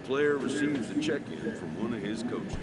player receives a check-in from one of his coaches.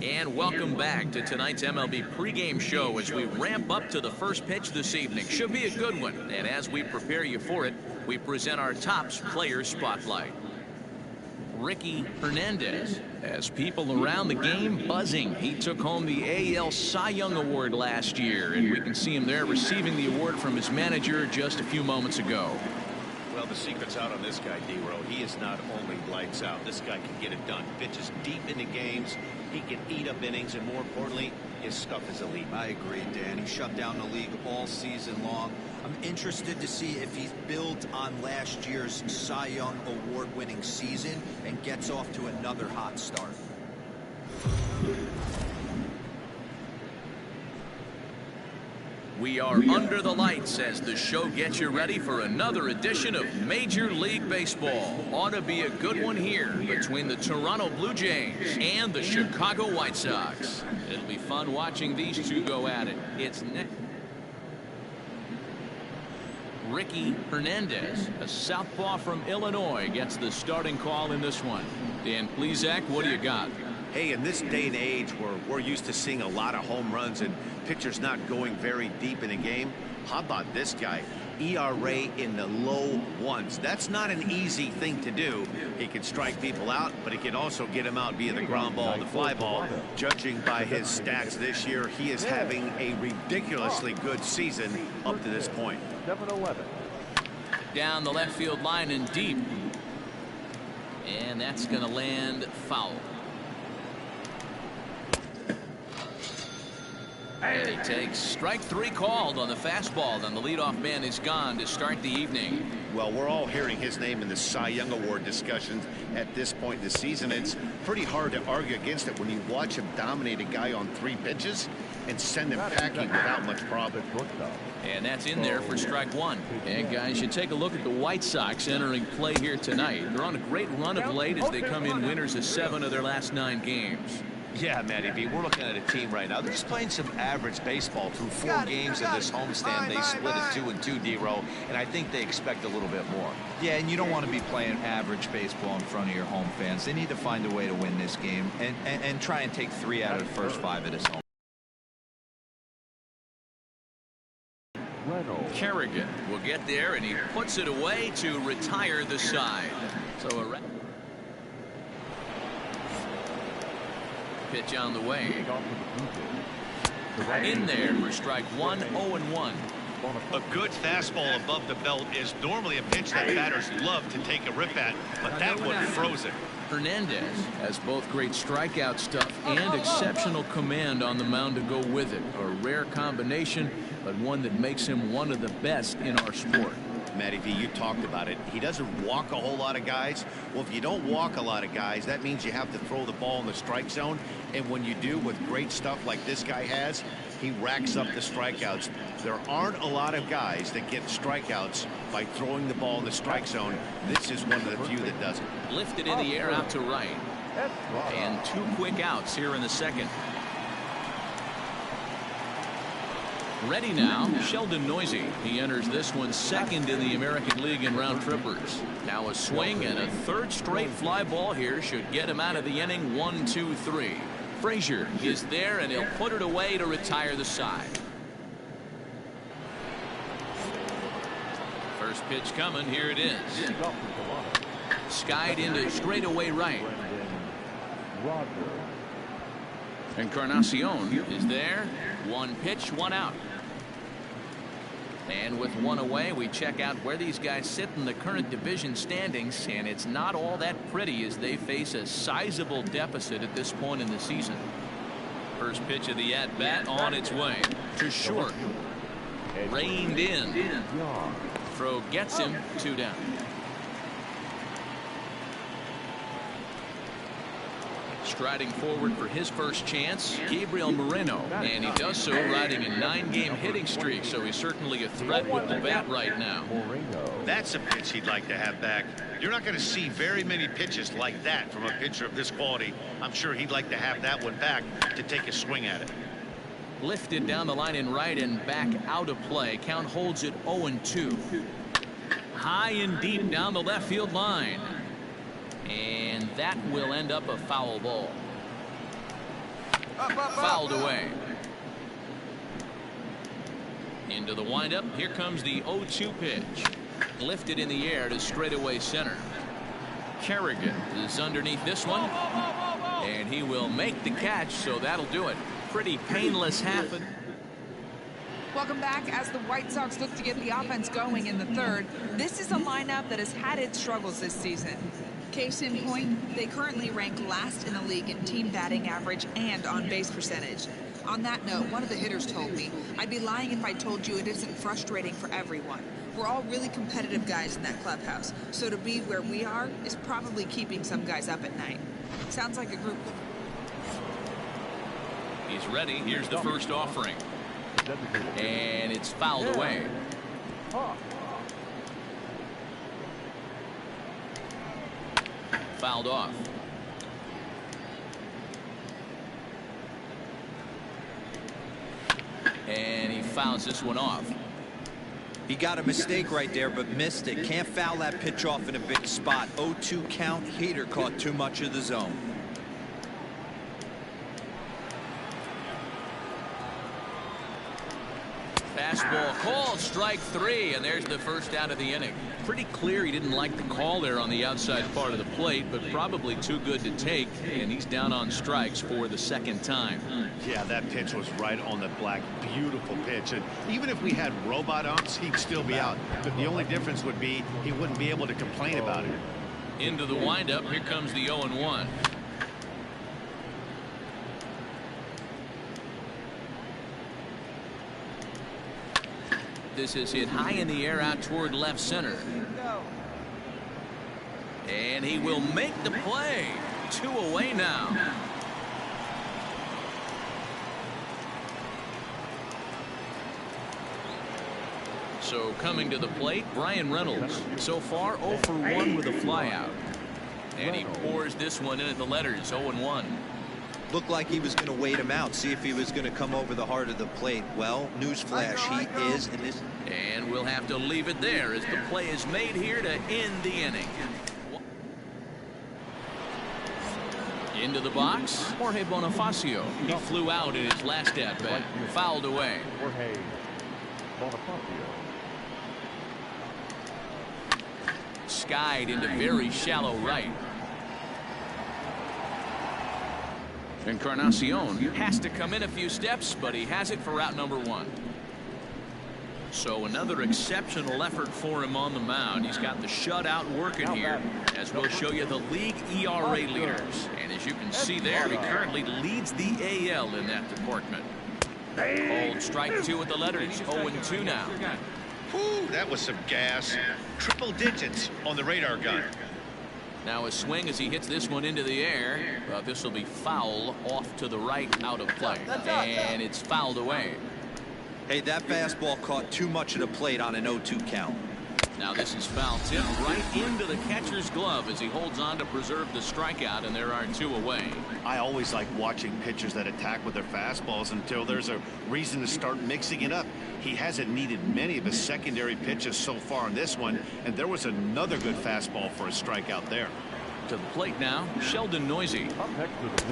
And welcome back to tonight's MLB pregame show as we ramp up to the first pitch this evening. Should be a good one. And as we prepare you for it, we present our Topps Player Spotlight. Ricky Hernandez has people around the game buzzing. He took home the AL Cy Young Award last year, and we can see him there receiving the award from his manager just a few moments ago. Well, the secret's out on this guy, D-Row. He is not only lights out. This guy can get it done. Pitches deep into games. He can eat up innings, and more importantly, his stuff is elite. I agree, Dan. He shut down the league all season long. I'm interested to see if he's built on last year's Cy Young award-winning season and gets off to another hot start. We are under the lights as the show gets you ready for another edition of Major League Baseball. Ought to be a good one here between the Toronto Blue Jays and the Chicago White Sox. It'll be fun watching these two go at it. It's next. Ricky Hernandez, a southpaw from Illinois, gets the starting call in this one. Dan Plesac, what do you got? Hey, in this day and age where we're used to seeing a lot of home runs and pitchers not going very deep in a game, how about this guy? ERA in the low ones. That's not an easy thing to do. He can strike people out, but he can also get them out via the ground ball, the fly ball. Judging by his stats this year, he is having a ridiculously good season up to this point. 7-11. Down the left field line and deep. And that's going to land foul. And he takes strike three called on the fastball. Then the leadoff man is gone to start the evening. Well, we're all hearing his name in the Cy Young Award discussions at this point in the season. It's pretty hard to argue against it when you watch him dominate a guy on 3 pitches and send him packing without much problem. And that's in there for strike one. And guys, you take a look at the White Sox entering play here tonight. They're on a great run of late as they come in winners of 7 of their last 9 games. Yeah, Matty V, we're looking at a team right now. They're just playing some average baseball through 4 games of this homestand. They split it 2-2, D-Row, and I think they expect a little bit more. Yeah, and you don't want to be playing average baseball in front of your home fans. They need to find a way to win this game and try and take 3 out of the first 5 at his home. Kerrigan will get there, and he puts it away to retire the side. So a pitch on the way. In there for strike one, 0-1. A good fastball above the belt is normally a pitch that batters love to take a rip at, but that one froze it. Hernandez has both great strikeout stuff and exceptional command on the mound to go with it. A rare combination, but one that makes him one of the best in our sport. Matty V, you talked about it. He doesn't walk a whole lot of guys. Well, if you don't walk a lot of guys, that means you have to throw the ball in the strike zone. And when you do with great stuff like this guy has, he racks up the strikeouts. There aren't a lot of guys that get strikeouts by throwing the ball in the strike zone. This is one of the few that does it. Lifted in the air out to right. And 2 quick outs here in the second. Ready now, Sheldon Neuse. He enters this one second in the American League in round trippers. Now a swing and a 3rd straight fly ball here should get him out of the inning. 1, 2, 3. Frazier is there, and he'll put it away to retire the side. First pitch coming. Here it is. Skied into straightaway right. Encarnacion is there. 1 pitch, 1 out. And with 1 away, we check out where these guys sit in the current division standings, and it's not all that pretty as they face a sizable deficit at this point in the season. First pitch of the at-bat on its way to short. Reined in. Throw gets him 2 down. Striding forward for his first chance, Gabriel Moreno, and he does so riding a 9-game hitting streak, so he's certainly a threat with the bat right now. That's a pitch he'd like to have back. You're not going to see very many pitches like that from a pitcher of this quality. I'm sure he'd like to have that one back to take a swing at it. Lifted down the line in right and back out of play. Count holds it 0-2. High and deep down the left field line. And that will end up a foul ball. Fouled away. Into the windup. Here comes the 0-2 pitch. Lifted in the air to straightaway center. Kerrigan is underneath this one. And he will make the catch, so that'll do it. Pretty painless happen. Welcome back. As the White Sox look to get the offense going in the third, this is a lineup that has had its struggles this season. Case in point, they currently rank last in the league in team batting average and on base percentage. On that note, one of the hitters told me, I'd be lying if I told you it isn't frustrating for everyone. We're all really competitive guys in that clubhouse, so to be where we are is probably keeping some guys up at night. Sounds like a group. He's ready. Here's the first offering. And it's fouled away. Fouled off. And he fouls this one off. He got a mistake right there, but missed it. Can't foul that pitch off in a big spot. 0-2 count. Hader caught too much of the zone. Fastball called, strike 3, and there's the first out of the inning. Pretty clear he didn't like the call there on the outside part of the plate, but probably too good to take, and he's down on strikes for the second time. Yeah, that pitch was right on the black. Beautiful pitch. And even if we had robot umps, he'd still be out. But the only difference would be he wouldn't be able to complain about it. Into the windup. Here comes the 0-1. This is hit high in the air out toward left center. And he will make the play. 2 away now. So coming to the plate, Brian Reynolds. So far 0 for 1 with a flyout. And he pours this one in at the letters. 0-1. Looked like he was going to wait him out, see if he was going to come over the heart of the plate. Well, newsflash, he is in this. And we'll have to leave it there as the play is made here to end the inning. Into the box, Jorge Bonifacio. He flew out in his last at-bat. Fouled away. Jorge Bonifacio. Skied into very shallow right. Encarnacion has to come in a few steps, but he has it for route number 1. So another exceptional effort for him on the mound. He's got the shutout working here, as we'll show you the league ERA leaders. And as you can see there, he currently leads the AL in that department. Old strike 2 with the letters. 0-2 now. Whew, that was some gas. Triple digits on the radar gun. Now a swing as he hits this one into the air. This will be foul off to the right, out of play. And it's fouled away. Hey, that fastball caught too much of the plate on an 0-2 count. Now this is foul tip right into the catcher's glove as he holds on to preserve the strikeout, and there are 2 away. I always like watching pitchers that attack with their fastballs until there's a reason to start mixing it up. He hasn't needed many of his secondary pitches so far in this one, and there was another good fastball for a strikeout there. To the plate now, Sheldon Noisy.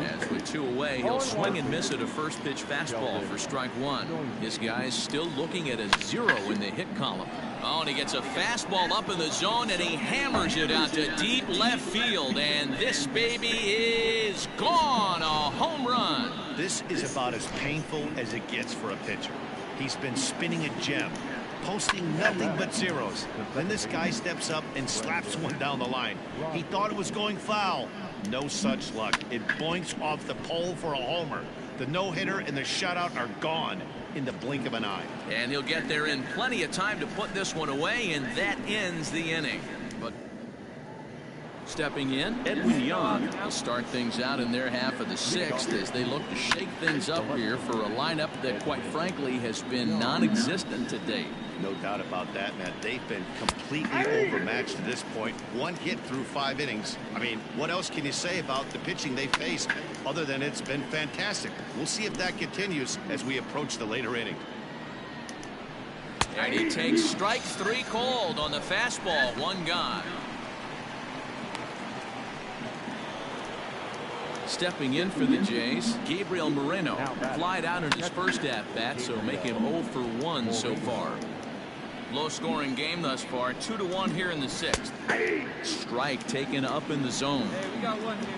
As with 2 away, he'll swing and miss at a first pitch fastball for strike 1. This guy's still looking at a 0 in the hit column. Oh, and he gets a fastball up in the zone, and he hammers it out to deep left field. And this baby is gone. A home run. This is about as painful as it gets for a pitcher. He's been spinning a gem, posting nothing but zeros. Then this guy steps up and slaps one down the line. He thought it was going foul. No such luck. It boinks off the pole for a homer. The no-hitter and the shutout are gone in the blink of an eye. And he'll get there in plenty of time to put this one away, and that ends the inning. But stepping in, Edwin Young will start things out in their half of the sixth as they look to shake things up here for a lineup that, quite frankly, has been non-existent to date. No doubt about that, Matt. They've been completely overmatched to this point. One hit through 5 innings. I mean, what else can you say about the pitching they faced other than it's been fantastic? We'll see if that continues as we approach the later inning. And he takes strike 3 cold on the fastball. 1 gone. Stepping in for the Jays, Gabriel Moreno flied out in his first at-bat, so make him 0 for 1 so far. Low-scoring game thus far, 2-1 here in the 6th. Strike taken up in the zone. Hey, we got one here.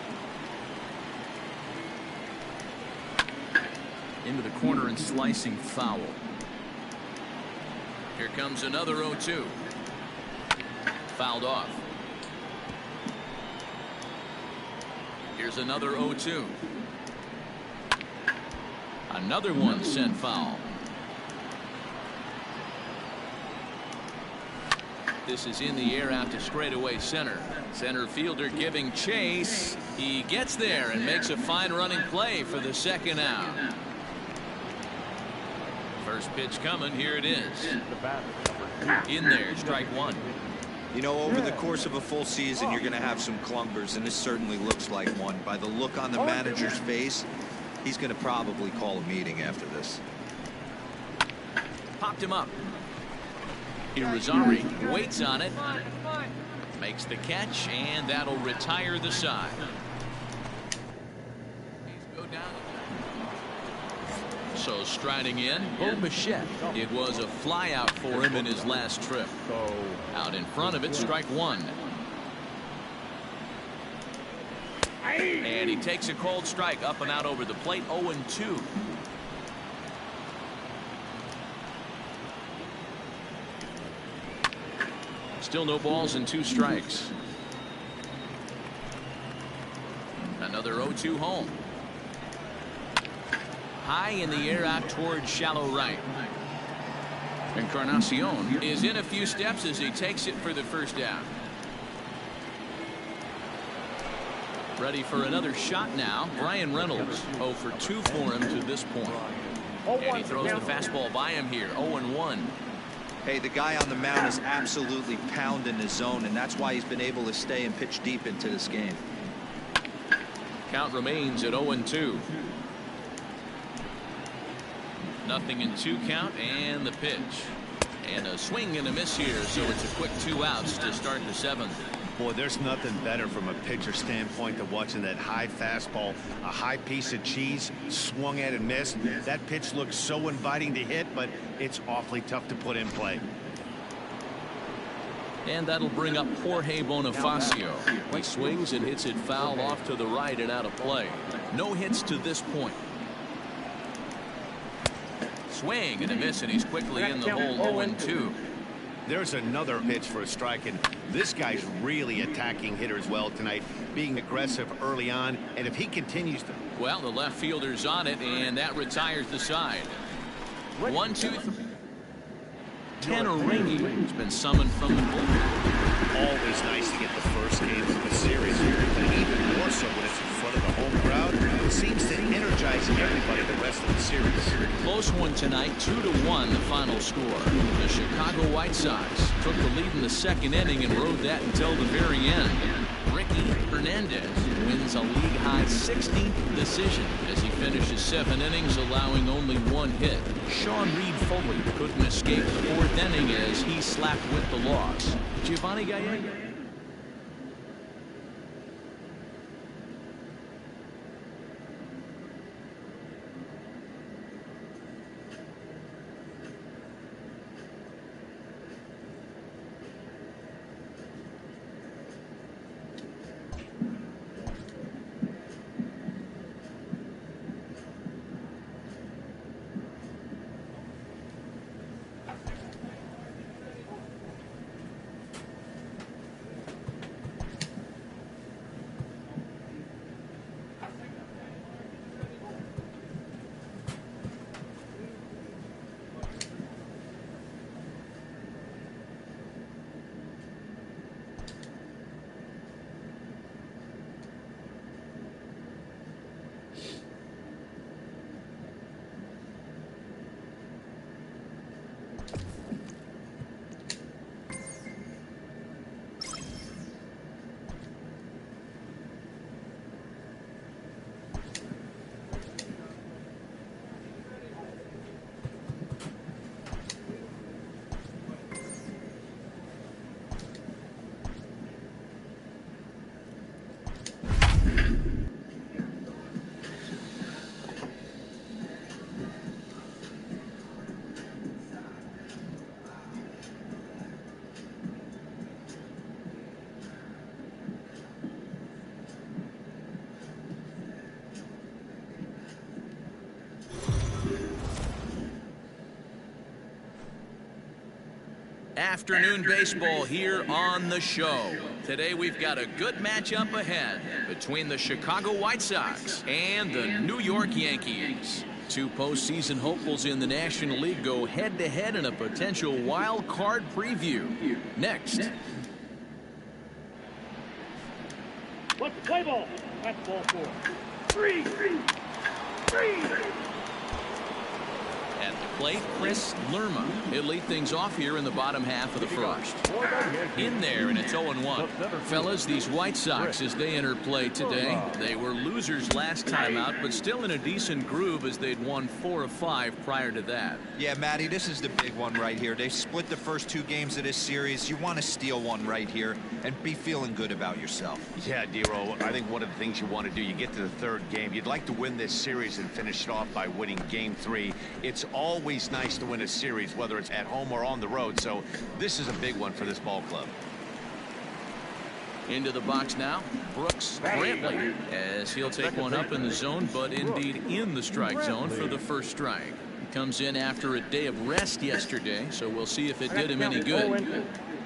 Into the corner and slicing foul. Here comes another 0-2. Fouled off. Here's another 0-2. Another one sent foul. This is in the air out to straightaway center. Center fielder giving chase. He gets there and makes a fine running play for the second out. First pitch coming. Here it is. In there, strike 1. You know, over the course of a full season, you're going to have some clunkers, and this certainly looks like one. By the look on the manager's face, he's going to probably call a meeting after this. Popped him up. Irizarry waits on it, makes the catch, and that'll retire the side. So striding in, Bo Bichette. It was a fly out for him in his last trip. Out in front of it, strike 1. And he takes a cold strike up and out over the plate, 0-2. Still no balls and 2 strikes. Another 0-2 home. High in the air out towards shallow right. Encarnacion is in a few steps as he takes it for the first out. Ready for another shot now. Brian Reynolds 0 for 2 for him to this point. And he throws the fastball by him here. 0-1. Hey, the guy on the mound is absolutely pounding his zone, and that's why he's been able to stay and pitch deep into this game. Count remains at 0-2. Nothing in 2 count, and the pitch. And a swing and a miss here, so it's a quick 2 outs to start the 7th. Boy, there's nothing better from a pitcher standpoint than watching that high fastball, a high piece of cheese, swung at and missed. That pitch looks so inviting to hit, but it's awfully tough to put in play. And that'll bring up Jorge Bonifacio. He swings and hits it foul off to the right and out of play. No hits to this point. Swing and a miss, and he's quickly in the hole. 0-2. There's another pitch for a strike, and this guy's really attacking hitters well tonight, being aggressive early on, and if he continues to... Well, the left fielder's on it, and that retires the side. 1, 2, 3. Tanner Rainey has been summoned from the bullpen. Always nice to get the first games of the series, but even more so when it's in front of the home crowd. It seems to energize everybody the rest of the series. Close one tonight, 2-1 the final score. The Chicago White Sox took the lead in the 2nd inning and rode that until the very end. Ricky Hernandez wins a league-high 16th decision as he finishes 7 innings, allowing only 1 hit. Sean Reed Foley couldn't escape the 4th inning as he slapped with the loss. Giovanni Gallegos. Afternoon baseball here on the show. Today we've got a good matchup ahead between the Chicago White Sox and the New York Yankees. Two postseason hopefuls in the National League go head-to-head in a potential wild card preview. Next. Let's play ball. That's ball 4. 3. At the plate, Chris Lerma. He'll lead things off here in the bottom half of the first. In there, and it's 0-1. Fellas, these White Sox, as they enter play today, they were losers last time out, but still in a decent groove as they'd won 4 of 5 prior to that. Yeah, Matty, this is the big one right here. They've split the first 2 games of this series. You want to steal one right here and be feeling good about yourself. Yeah, Dero, I think one of the things you want to do, you get to the 3rd game, you'd like to win this series and finish it off by winning game 3. It's always nice to win a series, whether it's at home or on the road, so this is a big one for this ball club. Into the box now, Brooks Brantley, as he'll take one up in the zone, but indeed in the strike zone for the first strike. He comes in after a day of rest yesterday, so we'll see if it did him any good.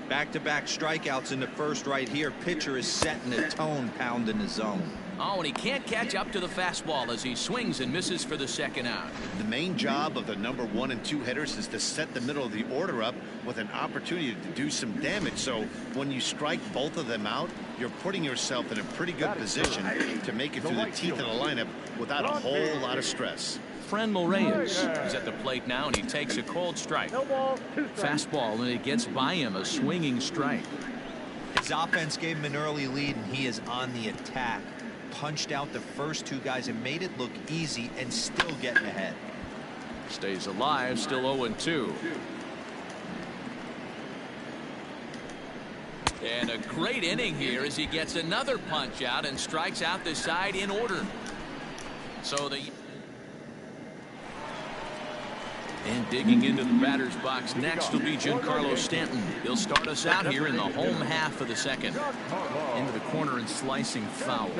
Back-to-back strikeouts in the first right here. Pitcher is setting the tone, pounding the zone. Oh, and he can't catch up to the fastball as he swings and misses for the second out. The main job of the number 1 and 2 hitters is to set the middle of the order up with an opportunity to do some damage. So when you strike both of them out, you're putting yourself in a pretty good position to make it through the teeth of the lineup without a whole lot of stress. Franmil Reyes is at the plate now, and he takes a cold strike. Fastball, and it gets by him, a swinging strike. His offense gave him an early lead, and he is on the attack. Punched out the first 2 guys and made it look easy and still getting ahead. Stays alive, still 0-2. And a great inning here as he gets another punch out and strikes out the side in order. So the... And digging into the batter's box next will be Giancarlo Stanton. He'll start us out here in the home half of the second. Into the corner and slicing foul.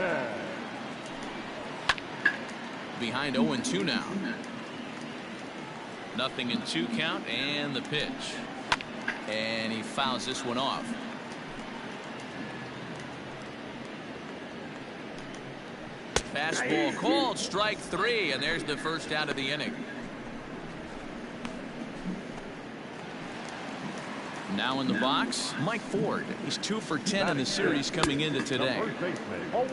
Behind 0-2 now. 0-2 count, and the pitch. And he fouls this one off. Fastball called, strike 3, and there's the first out of the inning. Now in the box, Mike Ford. He's 2 for 10 in the series coming into today.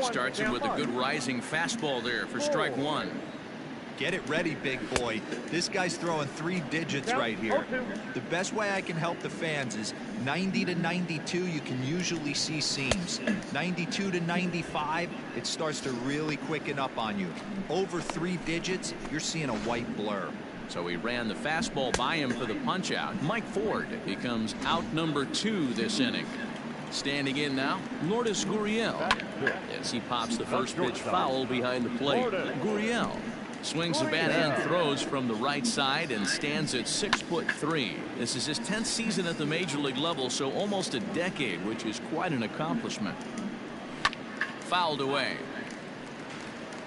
Starts him with a good rising fastball there for strike 1. Get it ready, big boy. This guy's throwing 3 digits right here. The best way I can help the fans is 90 to 92, you can usually see seams. 92 to 95, it starts to really quicken up on you. Over 3 digits, you're seeing a white blur. So he ran the fastball by him for the punch out. Mike Ford becomes out number 2 this inning. Standing in now, Lourdes Gurriel, as he pops the first pitch foul behind the plate. Gurriel swings the bat and throws from the right side and stands at 6'3". This is his 10th season at the major league level, so almost a decade, which is quite an accomplishment. Fouled away.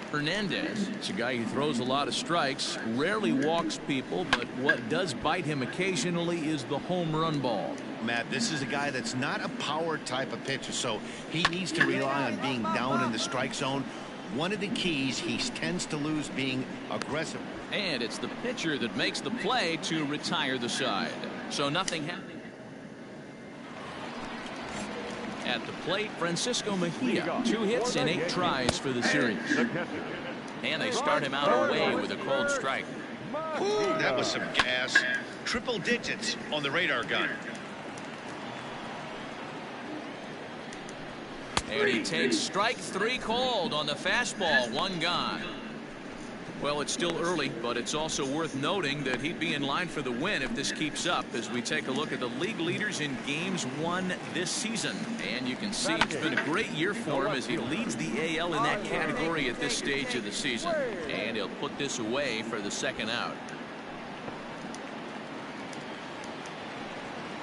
Hernandez is a guy who throws a lot of strikes, rarely walks people, but what does bite him occasionally is the home run ball. Matt, this is a guy that's not a power type of pitcher, so he needs to rely on being down in the strike zone. One of the keys he tends to lose being aggressive. And it's the pitcher that makes the play to retire the side. So nothing happening. At the plate, Francisco Mejia, 2 hits and 8 tries for the series. And they start him out away with a cold strike. Ooh, that was some gas. Triple digits on the radar gun. And he takes strike 3 called on the fastball, 1 gone. Well, it's still early, but it's also worth noting that he'd be in line for the win if this keeps up as we take a look at the league leaders in games won this season. And you can see it's been a great year for him as he leads the AL in that category at this stage of the season. And he'll put this away for the second out.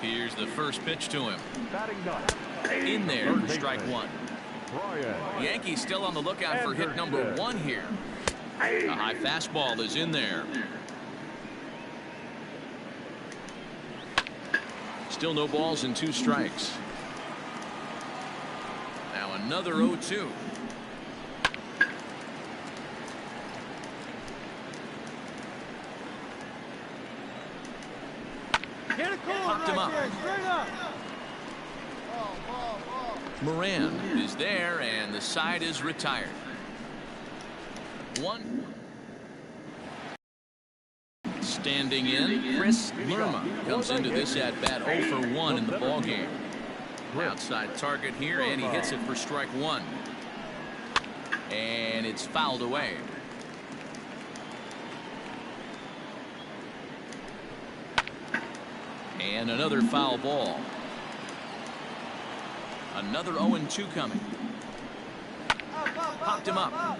Here's the first pitch to him. In there, strike 1. Yankees still on the lookout for hit number 1 here. A high fastball is in there. Still no balls and 2 strikes. Now another 0-2. Popped him up. Moran is there, and the side is retired. 1. Standing in, Chris Lerma comes into this at bat 0 for 1 in the ball game. Outside target here, and he hits it for strike 1. And it's fouled away. And another foul ball. Another 0-2 coming. Popped him up.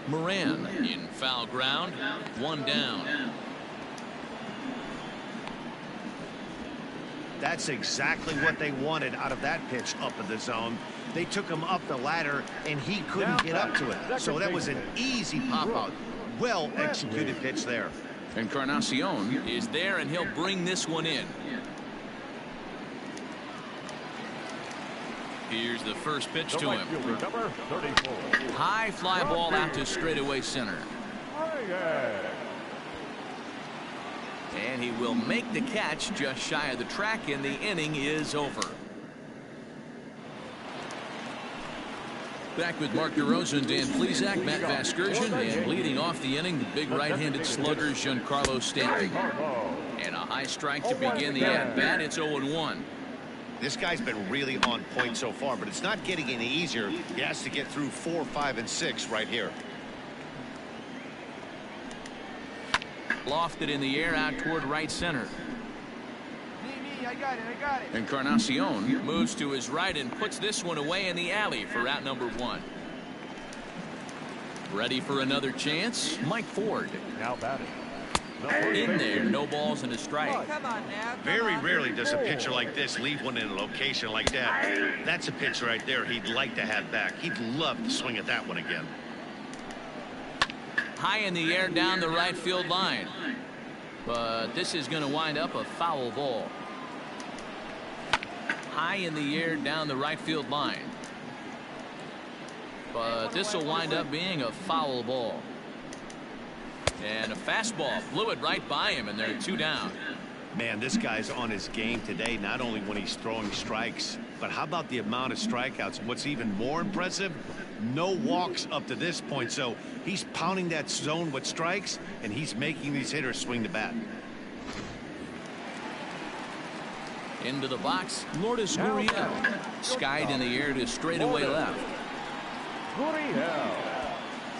Moran in foul ground. 1 down. That's exactly what they wanted out of that pitch up in the zone. They took him up the ladder, and he couldn't get up to it. So that was an easy pop-out. Well executed pitch there. Encarnacion is there, and he'll bring this one in. Here's the first pitch to him. High fly ball out to straightaway center. And he will make the catch just shy of the track, and the inning is over. Back with Mark DeRosa and Dan Plesac, Matt Vasgersian, and leading off the inning, the big right-handed slugger, Giancarlo Stanton. And a high strike to begin the at-bat. It's 0-1. This guy's been really on point so far, but it's not getting any easier. He has to get through 4, 5, and 6 right here. Lofted in the air out toward right center. I got it. Encarnacion moves to his right and puts this one away in the alley for out number 1. Ready for another chance? Mike Ford. Now batting. In there, no balls and a strike. Come on now. Very rarely does a pitcher like this leave one in a location like that. That's a pitch right there he'd like to have back. He'd love to swing at that one again. High in the air down the right field line. But this is going to wind up a foul ball. High in the air down the right field line. But this will wind up being a foul ball. And a fastball blew it right by him, and they're 2 down. Man, this guy's on his game today, not only when he's throwing strikes, but how about the amount of strikeouts? What's even more impressive, no walks up to this point. So he's pounding that zone with strikes, and he's making these hitters swing the bat. Into the box, Lourdes Gurriel. Skied in the air to straightaway left.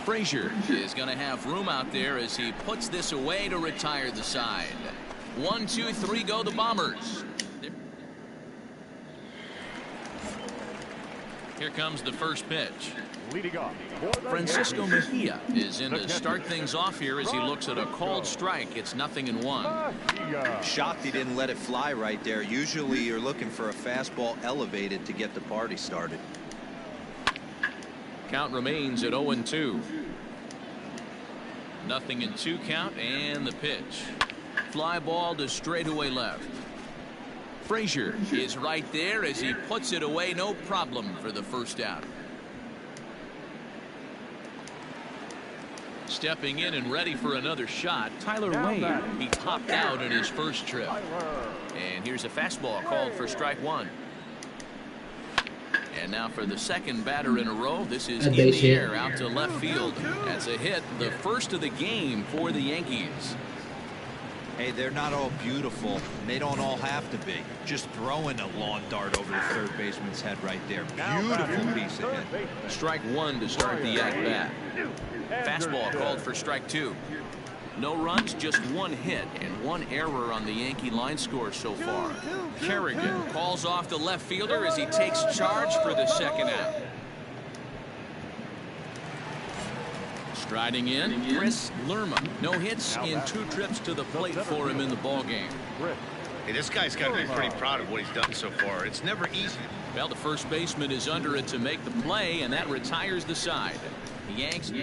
Frazier is going to have room out there as he puts this away to retire the side. 1, 2, 3 go the Bombers. Here comes the first pitch. Leading off. Francisco Mejia is in to start things off here as he looks at a called strike. It's 0-1. Shocked he didn't let it fly right there. Usually you're looking for a fastball elevated to get the party started. Count remains at 0-2. 0-2 count, and the pitch. Fly ball to straightaway left. Frazier is right there as he puts it away, no problem for the first out. Stepping in and ready for another shot, Tyler Wade. He popped out in his first trip. And here's a fastball called for strike 1. And now for the second batter in a row. This is in the air out to left field. That's a hit, the first of the game for the Yankees. Hey, they're not all beautiful. They don't all have to be. Just throwing a lawn dart over the third baseman's head right there. Beautiful piece of hit. Strike 1 to start the at-bat. Fastball called for strike 2. No runs, just 1 hit and 1 error on the Yankee line score so far. Kerrigan calls off the left fielder as he takes charge for the second out. Striding in, Chris Lerma. No hits in 2 trips to the plate for him in the ballgame. Hey, this guy's got to be pretty proud of what he's done so far. It's never easy. Well, the first baseman is under it to make the play, and that retires the side. The Yanks.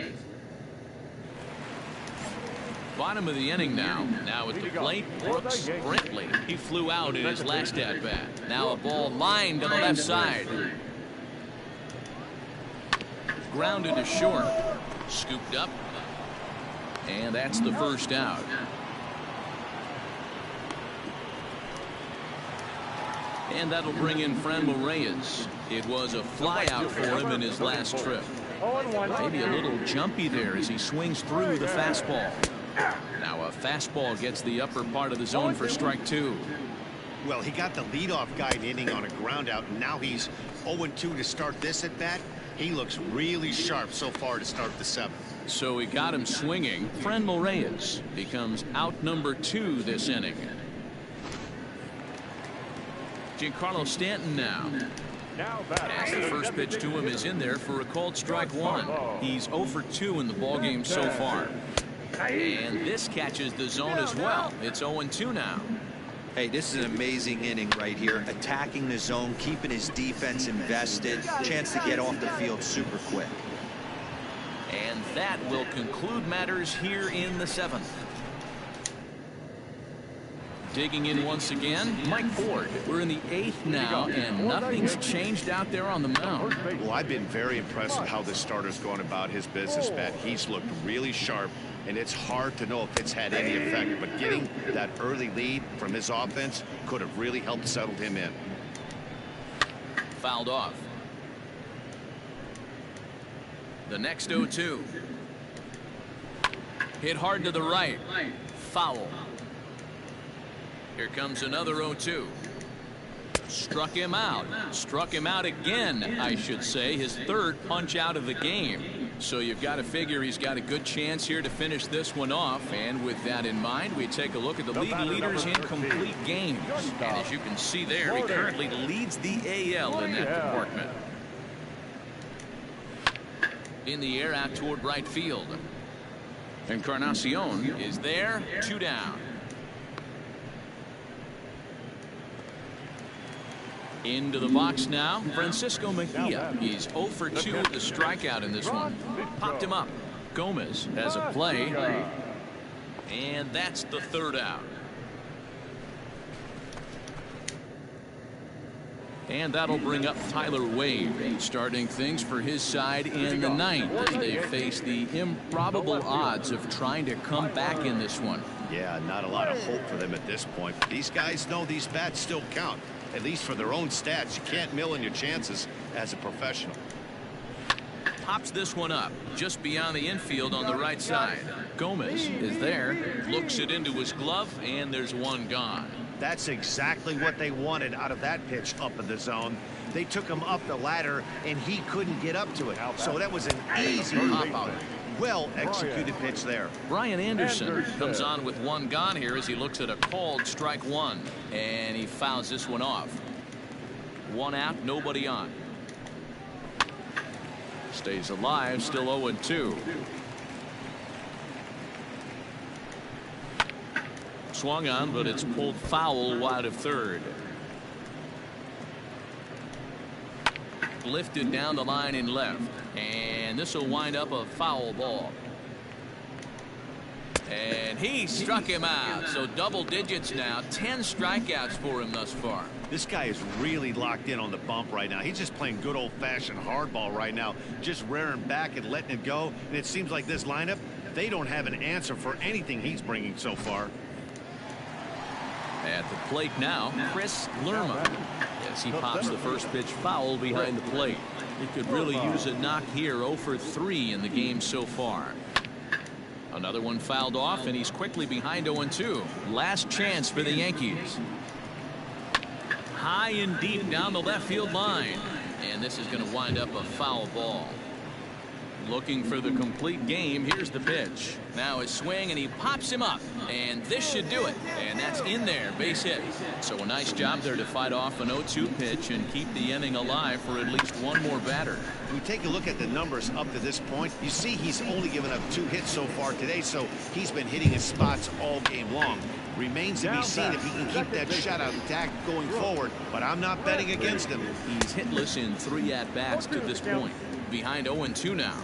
Bottom of the inning now. Now at the plate, Brooks Brinkley. He flew out in his last at-bat. Now a ball lined to the left side. Grounded to short. Scooped up. And that's the first out. And that'll bring in Franmil Reyes. It was a flyout for him in his last trip. Maybe a little jumpy there as he swings through the fastball. Now a fastball gets the upper part of the zone for strike 2. Well, he got the leadoff guy inning on a ground out, and now he's 0-2 to start this at bat. He looks really sharp so far to start the 7th. So he got him swinging. Franmil Reyes becomes out number 2 this inning. Giancarlo Stanton now. As the first pitch to him is in there for a called strike 1. He's 0 for 2 in the ballgame so far. And this catches the zone as well. It's 0-2 now. Hey, this is an amazing inning right here. Attacking the zone, keeping his defense invested. Chance to get off the field super quick. And that will conclude matters here in the 7th. Digging in once again, Mike Ford. We're in the 8th now, and nothing's changed out there on the mound. Well, I've been very impressed with how this starter's going about his business, Pat. He's looked really sharp, and it's hard to know if it's had any effect. But getting that early lead from his offense could have really helped settle him in. Fouled off. The next 0-2. Hit hard to the right. Foul. Here comes another 0-2. Struck him out. Struck him out again, I should say. His 3rd punch out of the game. So you've got to figure he's got a good chance here to finish this one off. And with that in mind, we take a look at the league leaders in complete games. And as you can see there, he currently leads the AL in that department. In the air out toward right field. Encarnacion is there. 2 down. Into the box now, Francisco Mejia. He's 0 for 2 with the strikeout in this one. Popped him up. Gomez has a play. And that's the 3rd out. And that'll bring up Tyler Wade, starting things for his side in the 9th as they face the improbable odds of trying to come back in this one. Yeah, not a lot of hope for them at this point. But these guys know these bats still count, at least for their own stats. You can't mill in your chances as a professional. Pops this one up just beyond the infield on the right side. Gomez is there, looks it into his glove, and there's one gone. That's exactly what they wanted out of that pitch up in the zone. They took him up the ladder, and he couldn't get up to it. So that was an easy pop-out. Well executed pitch there. Brian Anderson comes on with one gone here as he looks at a called strike 1. And he fouls this one off. 1 out, nobody on. Stays alive, still 0-2. Swung on, but it's pulled foul wide of 3rd. Lifted down the line in left. And this will wind up a foul ball. And he struck him out. So double digits now. 10 strikeouts for him thus far. This guy is really locked in on the bump right now. He's just playing good old-fashioned hardball right now, just rearing back and letting it go. And it seems like this lineup, they don't have an answer for anything he's bringing so far. At the plate now, Chris Lerma. Yes, he pops the first pitch foul behind the plate. He could really use a knock here. 0 for 3 in the game so far. Another one fouled off, and he's quickly behind 0-2. Last chance for the Yankees. High and deep down the left field line. And this is going to wind up a foul ball. Looking for the complete game. Here's the pitch. Now his swing, and he pops him up. And this should do it. And that's in there. Base hit. So a nice job there to fight off an 0-2 pitch and keep the inning alive for at least one more batter. When you take a look at the numbers up to this point, you see he's only given up 2 hits so far today, so he's been hitting his spots all game long. Remains to be seen if he can keep that shutout intact going forward, but I'm not betting against him. He's hitless in 3 at-bats to this point. Behind 0-2 now.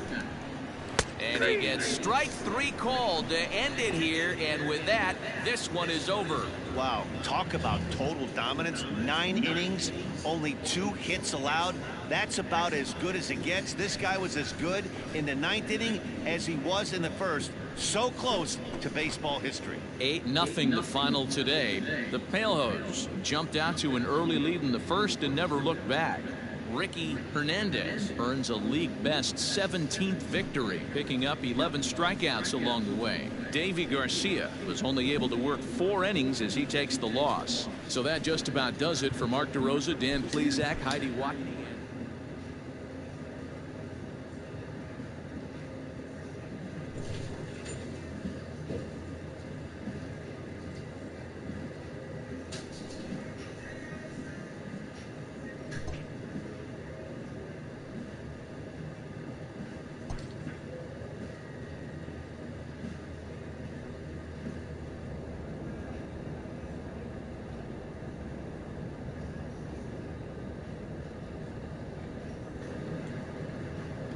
And he gets strike 3 called to end it here, and with that, this one is over. Wow, talk about total dominance. 9 innings, only 2 hits allowed. That's about as good as it gets. This guy was as good in the 9th inning as he was in the 1st. So close to baseball history. 8-0 the final today. The Palehose jumped out to an early lead in the 1st and never looked back. Ricky Hernandez earns a league-best 17th victory, picking up 11 strikeouts along the way. Davy Garcia was only able to work 4 innings as he takes the loss. So that just about does it for Mark DeRosa, Dan Plesac, Heidi Watney.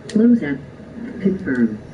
Close out. Confirm.